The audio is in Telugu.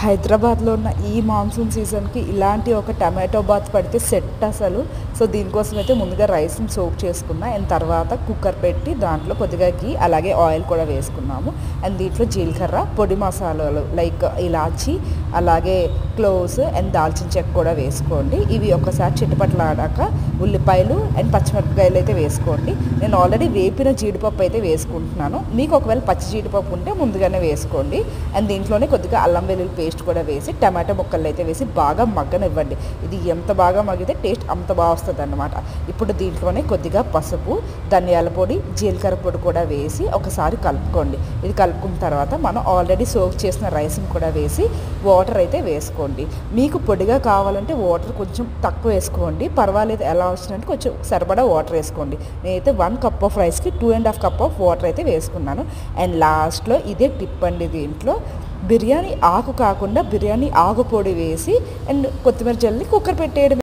హైదరాబాద్లో ఉన్న ఈ మాన్సూన్ సీజన్కి ఇలాంటి ఒక టమాటో బాత్ పడితే సెట్ అసలు. సో దీనికోసం అయితే ముందుగా రైస్ని సోక్ చేసుకున్నా అండ్ తర్వాత కుక్కర్ పెట్టి దాంట్లో కొద్దిగా గీ అలాగే ఆయిల్ కూడా వేసుకున్నాము. అండ్ దీంట్లో జీలకర్ర పొడి మసాలాలు లైక్ ఇలాచి అలాగే క్లోవ్స్ అండ్ దాల్చిన చెక్క కూడా వేసుకోండి. ఇవి ఒకసారి చిటపట్లాడాక ఉల్లిపాయలు అండ్ పచ్చిమిరపకాయలు అయితే వేసుకోండి. నేను ఆల్రెడీ వేపిన జీడిపప్పు అయితే వేసుకుంటున్నాను. మీకు ఒకవేళ పచ్చి జీడిపప్పు ఉంటే ముందుగానే వేసుకోండి. అండ్ దీంట్లోనే కొద్దిగా అల్లం వెల్లుల్లి పేస్ట్ కూడా వేసి టమాటో ముక్కలు అయితే వేసి బాగా మగ్గనివ్వండి. ఇది ఎంత బాగా మగ్గితే టేస్ట్ అంత బాగా వస్తుంది అన్నమాట. ఇప్పుడు దీంట్లోనే కొద్దిగా పసుపు, ధనియాల పొడి, జీలకర్ర పొడి కూడా వేసి ఒకసారి కలుపుకోండి. ఇది కలుపుకున్న తర్వాత మనం ఆల్రెడీ సోక్ చేసిన రైస్ని కూడా వేసి వాటర్ అయితే వేసుకోండి. మీకు పొడిగా కావాలంటే వాటర్ కొంచెం తక్కువ వేసుకోండి, పర్వాలేదు. ఎలా వచ్చినట్టు కొంచెం సరిపడా వాటర్ వేసుకోండి. నేనైతే 1 కప్ ఆఫ్ రైస్కి 2.5 కప్ ఆఫ్ వాటర్ అయితే వేసుకున్నాను. అండ్ లాస్ట్లో ఇదే టిప్ అండి, దీంట్లో బిర్యానీ ఆకు కాకుండా బిర్యానీ ఆకు పొడి వేసి అండ్ కొత్తిమీర జల్లి కుక్కర్ పెట్టేయడం.